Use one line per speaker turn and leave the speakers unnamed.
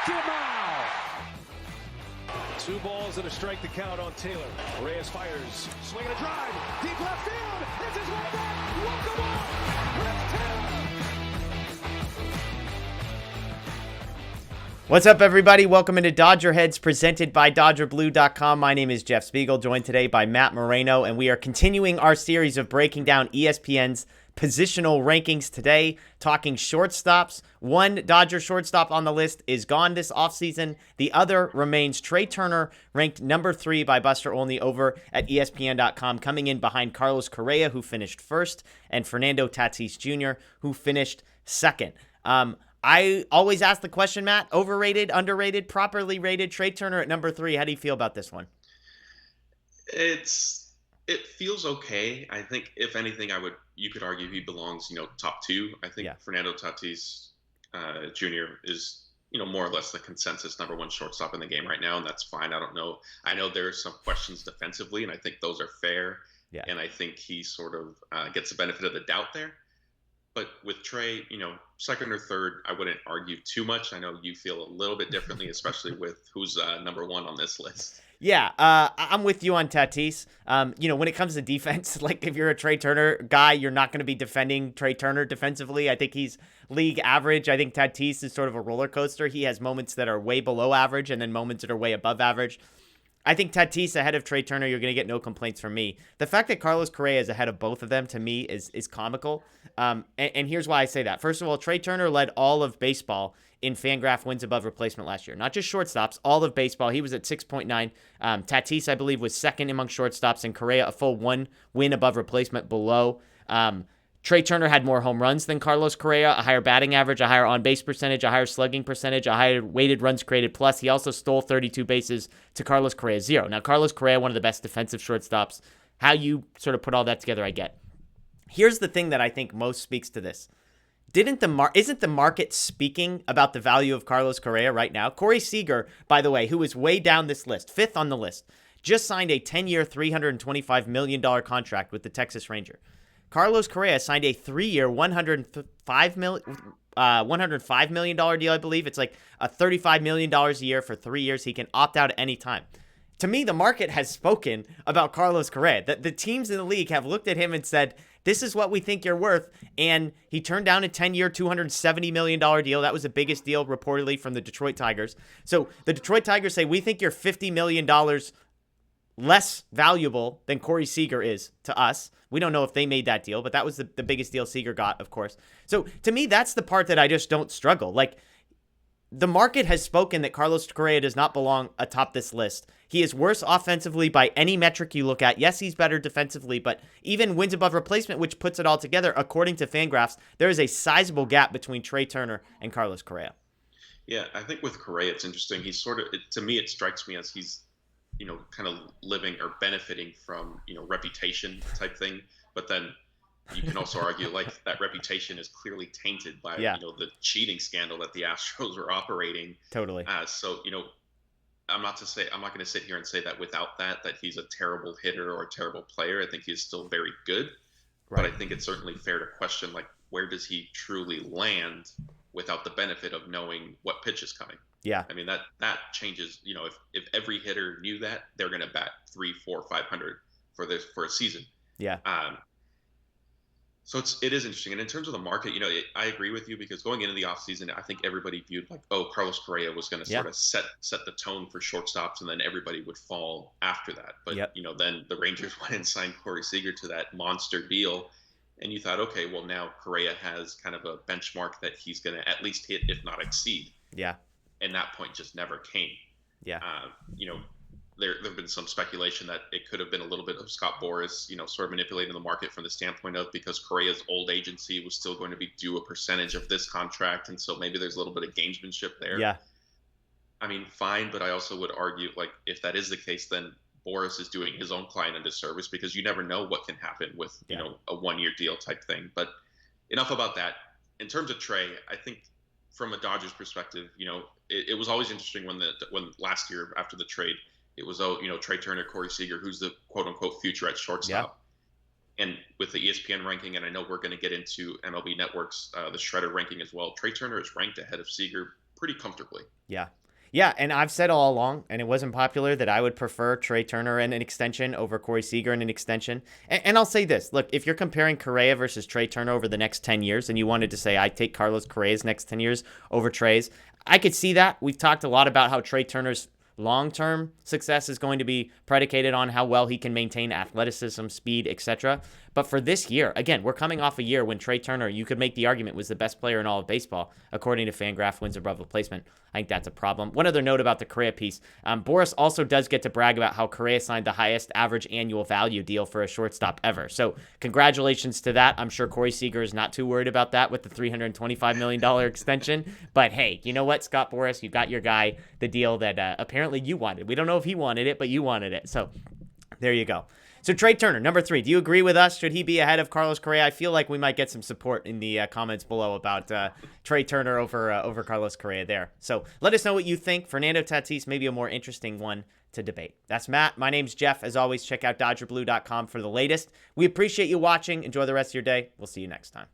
Two balls and a strike to count on Taylor. Reyes fires, swinging a drive, deep left field. This is way back. Walk the walk. Rip Taylor.
What's up, everybody? Welcome into DodgerHeads, presented by DodgerBlue.com. My name is Jeff Spiegel, joined today by Matt Moreno, and we are continuing our series of breaking down ESPN's positional rankings today, talking shortstops. One Dodger shortstop on the list is gone this offseason. The other remains Trea Turner, ranked number 3 by Buster Olney over at ESPN.com, coming in behind Carlos Correa, who finished first, and Fernando Tatis Jr., who finished second. I always ask the question, Matt, overrated, underrated, properly rated, Trea Turner at number 3. How do you feel about this one?
It feels okay. I think if anything, you could argue he belongs, top 2. I think Fernando Tatis Jr. is, more or less the consensus number 1 shortstop in the game right now, and that's fine. I don't know. I know there are some questions defensively, and I think those are fair. Yeah. And I think he sort of gets the benefit of the doubt there. But with Trea, second or third, I wouldn't argue too much. I know you feel a little bit differently, especially with who's number 1 on this list.
Yeah, I'm with you on Tatis. When it comes to defense, like if you're a Trea Turner guy, you're not going to be defending Trea Turner defensively. I think he's league average. I think Tatis is sort of a roller coaster. He has moments that are way below average and then moments that are way above average. I think Tatis ahead of Trea Turner, you're going to get no complaints from me. The fact that Carlos Correa is ahead of both of them, to me, is comical. And here's why I say that. First of all, Trea Turner led all of baseball in Fangraph wins above replacement last year. Not just shortstops, all of baseball. He was at 6.9. Tatis, I believe, was second among shortstops, and Correa a full 1 win above replacement below. Trea Turner had more home runs than Carlos Correa, a higher batting average, a higher on-base percentage, a higher slugging percentage, a higher weighted runs created plus. He also stole 32 bases to Carlos Correa's 0. Now, Carlos Correa, one of the best defensive shortstops. How you sort of put all that together, I get. Here's the thing that I think most speaks to this. Isn't the market speaking about the value of Carlos Correa right now? Corey Seager, by the way, who is way down this list, 5th on the list, just signed a 10-year, $325 million contract with the Texas Ranger. Carlos Correa signed a 3-year, $105 million deal, I believe. It's like a $35 million a year for 3 years. He can opt out at any time. To me, the market has spoken about Carlos Correa. The teams in the league have looked at him and said, this is what we think you're worth. And he turned down a 10-year, $270 million deal. That was the biggest deal reportedly from the Detroit Tigers. So the Detroit Tigers say, we think you're $50 million less valuable than Corey Seager is to us. We don't know if they made that deal, but that was the biggest deal Seager got, of course. So to me, that's the part that I just don't struggle. Like, the market has spoken that Carlos Correa does not belong atop this list. He is worse offensively by any metric you look at. Yes, he's better defensively, but even wins above replacement, which puts it all together, according to Fangraphs, there is a sizable gap between Trea Turner and Carlos Correa.
Yeah, I think with Correa, it's interesting. He's to me, it strikes me as he's, kind of living or benefiting from, reputation type thing. But then you can also argue like that reputation is clearly tainted by, the cheating scandal that the Astros were operating.
Totally.
So, I'm not going to sit here and say that without that he's a terrible hitter or a terrible player. I think he's still very good. Right. But I think it's certainly fair to question, like, where does he truly land without the benefit of knowing what pitch is coming?
Yeah.
I mean, that changes, if every hitter knew that, they're going to bat 300, 400, 500 for a season.
Yeah.
So it is interesting. And in terms of the market, I agree with you, because going into the offseason, I think everybody viewed like, Carlos Correa was going to sort of set the tone for shortstops, and then everybody would fall after that. But, then the Rangers went and signed Corey Seager to that monster deal. And you thought, okay, well, now Correa has kind of a benchmark that he's going to at least hit, if not exceed.
Yeah.
And that point just never came.
Yeah.
There have been some speculation that it could have been a little bit of Scott Boras, sort of manipulating the market from the standpoint of, because Correa's old agency was still going to be due a percentage of this contract. And so maybe there's a little bit of gamesmanship there.
Yeah.
I mean, fine. But I also would argue, like, if that is the case, then Boras is doing his own client a disservice, because you never know what can happen with, a 1-year deal type thing. But enough about that. In terms of Trea, I think from a Dodgers perspective, it was always interesting when last year after the trade, it was, Trea Turner, Corey Seager, who's the quote-unquote future at shortstop. Yeah. And with the ESPN ranking, and I know we're going to get into MLB Network's the Shredder ranking as well, Trea Turner is ranked ahead of Seager pretty comfortably.
Yeah. Yeah, and I've said all along, and it wasn't popular, that I would prefer Trea Turner in an extension over Corey Seager in an extension. And I'll say this. Look, if you're comparing Correa versus Trea Turner over the next 10 years, and you wanted to say, I'd take Carlos Correa's next 10 years over Trea's, I could see that. We've talked a lot about how Trea Turner's long-term success is going to be predicated on how well he can maintain athleticism, speed, etc. But for this year, again, we're coming off a year when Trea Turner, you could make the argument, was the best player in all of baseball, according to FanGraph wins above replacement. I think that's a problem. One other note about the Correa piece. Boris also does get to brag about how Correa signed the highest average annual value deal for a shortstop ever. So congratulations to that. I'm sure Corey Seager is not too worried about that with the $325 million extension. But hey, you know what, Scott Boras, you got your guy the deal that apparently you wanted. We don't know if he wanted it, but you wanted it. So there you go. So Trea Turner, number 3. Do you agree with us? Should he be ahead of Carlos Correa? I feel like we might get some support in the comments below about Trea Turner over Carlos Correa there. So let us know what you think. Fernando Tatis, maybe a more interesting one to debate. That's Matt. My name's Jeff. As always, check out DodgerBlue.com for the latest. We appreciate you watching. Enjoy the rest of your day. We'll see you next time.